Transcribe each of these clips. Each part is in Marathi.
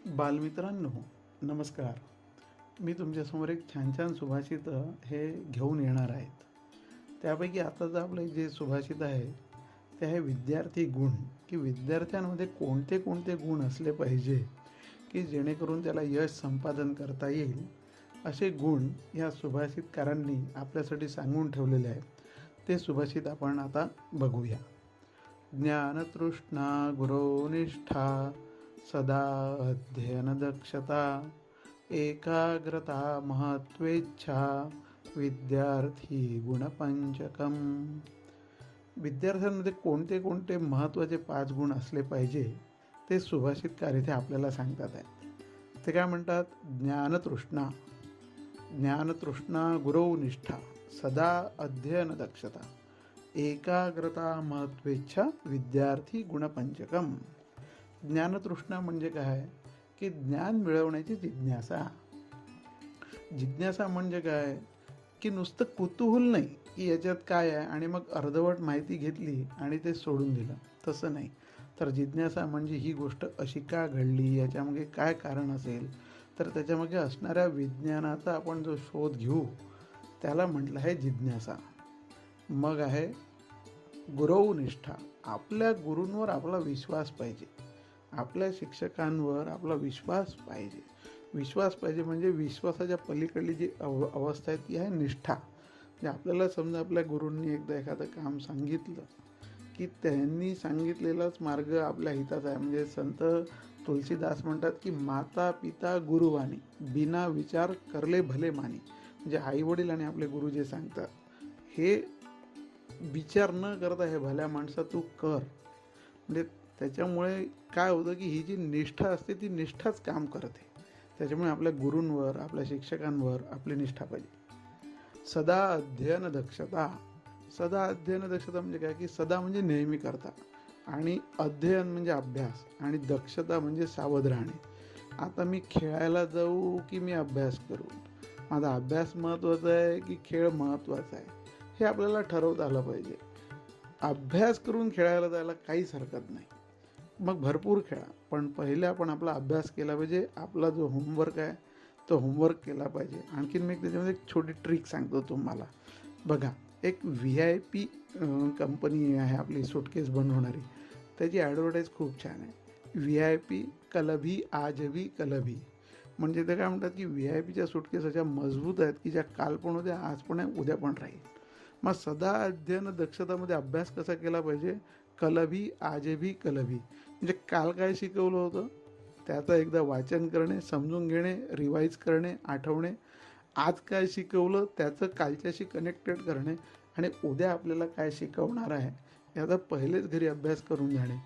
बालमित्रांनो, नमस्कार. मी तुमच्यासमोर एक छान छान सुभाषितं हे घेऊन येणार आहेत. त्यापैकी आताचं आपलं जे सुभाषित आहे ते आहे विद्यार्थी गुण, की विद्यार्थ्यांमध्ये कोणते कोणते गुण असले पाहिजे की जेणेकरून त्याला यश संपादन करता येईल. असे गुण या सुभाषितकारांनी आपल्यासाठी सांगून ठेवलेले आहेत. ते सुभाषित आपण आता बघूया. ज्ञानतृष्णा गुरोनिष्ठा सदा अध्ययनदक्षता एकाग्रता महत्वेच्छा विद्यार्थी गुणपंचकम. विद्यार्थ्यांमध्ये कोणते कोणते महत्त्वाचे 5 गुण असले पाहिजे ते सुभाषितकार इथे आपल्याला सांगतात आहेत. ते काय म्हणतात? ज्ञानतृष्णा, ज्ञानतृष्णा गुरोनिष्ठा सदा अध्ययनदक्षता एकाग्रता महत्वेच्छा विद्यार्थी गुणपंचकम. ज्ञानतृष्णा म्हणजे काय? की ज्ञान मिळवण्याची जिज्ञासा. जिज्ञासा म्हणजे काय? की नुसतं कुतूहल नाही की याच्यात काय आहे आणि मग अर्धवट माहिती घेतली आणि ते सोडून दिलं, तसं नाही. तर जिज्ञासा म्हणजे ही गोष्ट अशी का घडली, याच्यामागे काय कारण असेल, तर त्याच्यामागे असणाऱ्या विज्ञानाचा आपण जो शोध घेऊ त्याला म्हटलं आहे जिज्ञासा. मग आहे गुरुनिष्ठा. आपल्या गुरूंवर आपला विश्वास पाहिजे, आपल्या शिक्षकांवर आपला विश्वास पाहिजे. विश्वास पाहिजे म्हणजे विश्वासाच्या पलीकडली जी अवस्था आहे ती आहे निष्ठा. म्हणजे आपल्याला समजा आपल्या गुरूंनी एकदा एखादं काम सांगितलं की त्यांनी सांगितलेलाच मार्ग आपल्या हिताचा आहे. म्हणजे संत तुलसीदास म्हणतात की माता पिता गुरुवाणी बिना विचार करले भले मानी. म्हणजे आईवडील आणि आपले गुरु जे सांगतात हे विचार न करता हे भल्या माणसा तू कर. म्हणजे त्याच्यामुळे काय होतं की ही जी निष्ठा असते ती निष्ठाच काम करते. त्याच्यामुळे आपल्या गुरूंवर आपल्या शिक्षकांवर आपली निष्ठा पाहिजे. सदा अध्ययन दक्षता. सदा अध्ययन दक्षता म्हणजे काय? की सदा म्हणजे नेहमी करता, आणि अध्ययन म्हणजे अभ्यास, आणि दक्षता म्हणजे सावध राहणे. आता मी खेळायला जाऊ की मी अभ्यास करू, माझा अभ्यास महत्त्वाचा आहे की खेळ महत्त्वाचा आहे, हे आपल्याला ठरवता आलं पाहिजे. अभ्यास करून खेळायला जायला काहीच हरकत नाही, मग भरपूर खेळा, पण पहिले आपण आपला अभ्यास केला पाहिजे. आपला जो होमवर्क आहे तो होमवर्क केला पाहिजे. आणखीन मी त्याच्यामध्ये एक छोटी ट्रिक सांगतो तुम्हाला. बघा, एक VIP कंपनी आहे आपली सुटकेस बनवणारी, त्याची ॲडव्हर्टाईज खूप छान आहे. VIP कलभी आजभी कलभी. म्हणजे ते काय म्हणतात की VIPच्या सुटकेस अशा मजबूत आहेत की ज्या काल पण होत्या, आज पण आहे, उद्या पण राहील. मग सदा अध्ययन दक्षतामध्ये अभ्यास कसा केला पाहिजे? कलभी आजभी कलभी. म्हणजे काल काय शिकवलं होतं त्याचं एकदा वाचन करणे, समजून घेणे, रिवाईज करणे, आठवणे. आज काय शिकवलं त्याचं कालच्याशी कनेक्टेड करणे, आणि उद्या आपल्याला काय शिकवणार आहे याचा पहिलेच घरी अभ्यास करून जाणे.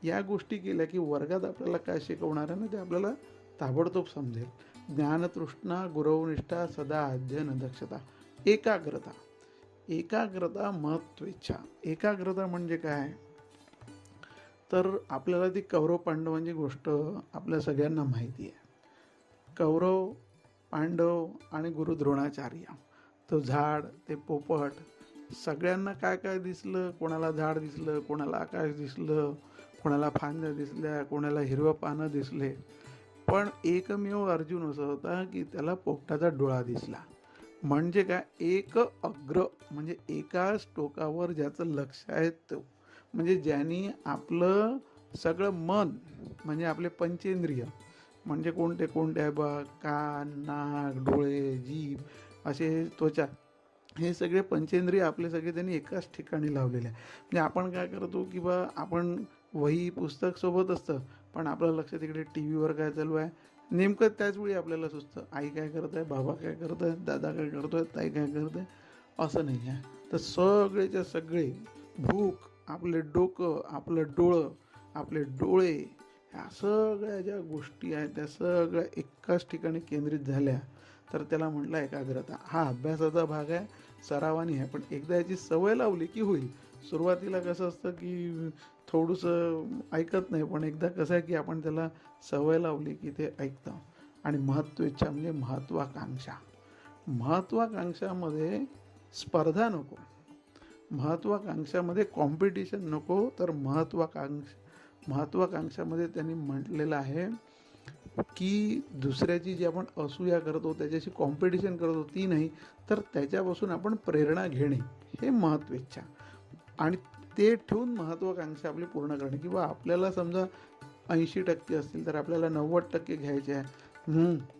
या गोष्टी केल्या की वर्गात आपल्याला काय शिकवणार आहे ना ते आपल्याला ताबडतोब समजेल. ज्ञानतृष्णा गुरुनिष्ठा सदा अध्ययन दक्षता एकाग्रता. एकाग्रता महत्वेच्छा. एकाग्रता म्हणजे काय? तर आपल्याला ती कौरव पांडवांची गोष्ट आपल्या सगळ्यांना माहिती आहे. कौरव, पांडव आणि गुरु द्रोणाचार्य. तो झाड, ते पोपट, सगळ्यांना काय काय दिसलं? कोणाला झाड दिसलं, कोणाला आकाश दिसलं, कोणाला फांद्या दिसल्या, कोणाला हिरवं पानं दिसले. पण एकमेव अर्जुन असा होता की त्याला पोपटाचा डोळा दिसला. म्हणजे काय? एक अग्र म्हणजे एकाच टोकावर ज्याचं लक्ष आहे तो. म्हणजे ज्यांनी आपलं सगळं मन म्हणजे आपले पंचेंद्रिय म्हणजे कोणते कोणते आहे बा, कान, नाक, डोळे, जीभ, असे त्वचा, हे सगळे पंचेंद्रिय आपले सगळे त्यांनी एकाच ठिकाणी लावलेले आहे. म्हणजे आपण काय करतो की बा आपण वही पुस्तक सोबत असतं, पण आपलं लक्ष तिकडे TV वर काय चालू आहे नेमकं त्याचवेळी आपल्याला सुचतं. आई काय करत आहे, बाबा काय करत आहे, दादा काय करतो आहे, ताई काय करत आहे, असं नाही आहे. तर सगळेच्या सगळे भूक, आपले डोकं, आपलं डोळं, आपले डोळे, ह्या सगळ्या ज्या गोष्टी आहेत त्या सगळ्या एकाच ठिकाणी केंद्रित झाल्या तर त्याला म्हटलं एकाग्रता. हा अभ्यासाचा भाग आहे, सरावानी आहे, पण एकदा याची सवय लावली की होईल. सुरुवातीला कसं असतं की थोडंसं ऐकत नाही, पण एकदा कसं आहे की आपण त्याला सवय लावली की ते ऐकतं. आणि महत्त्वेच्छा म्हणजे महत्त्वाकांक्षा. महत्त्वाकांक्षामध्ये स्पर्धा नको, महत्त्वाकांक्षामध्ये कॉम्पिटिशन नको, तर महत्त्वाकांक्षामध्ये त्यांनी म्हटलेलं आहे की दुसऱ्याची जी आपण असूया करतो, त्याच्याशी कॉम्पिटिशन करतो ती नाही, तर त्याच्यापासून आपण प्रेरणा घेणे हे महत्त्वेच्या. आणि ते ठेवून महत्त्वाकांक्षा आपली पूर्ण करणे, किंवा आपल्याला समजा 80% असतील तर आपल्याला 90% घ्यायचे आहे.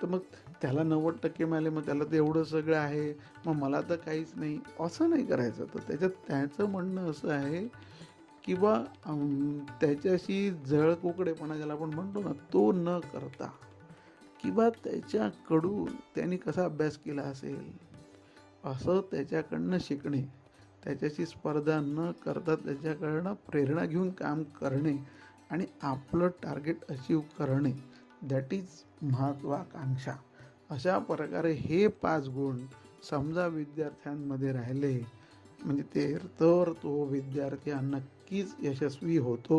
तर मग त्याला 90% मिळाले, मग त्याला तर एवढं सगळं आहे, मग मला तर काहीच नाही, असं नाही करायचं. तर त्याच्यात त्याचं म्हणणं असं आहे किंवा त्याच्याशी जळकुकडेपणा ज्याला आपण म्हणतो ना, तो न करता, किंवा त्याच्याकडून त्यांनी कसा अभ्यास केला असेल असं त्याच्याकडनं शिकणे, त्याच्याशी स्पर्धा न करता त्याच्याकडनं प्रेरणा घेऊन काम करणे आणि आपलं टार्गेट अचीव करणे, दॅट इज महत्त्वाकांक्षा. अशा प्रकारे हे 5 गुण समजा विद्यार्थ्यांमध्ये राहिले म्हणजे तर तो विद्यार्थी हा नक्कीच यशस्वी होतो.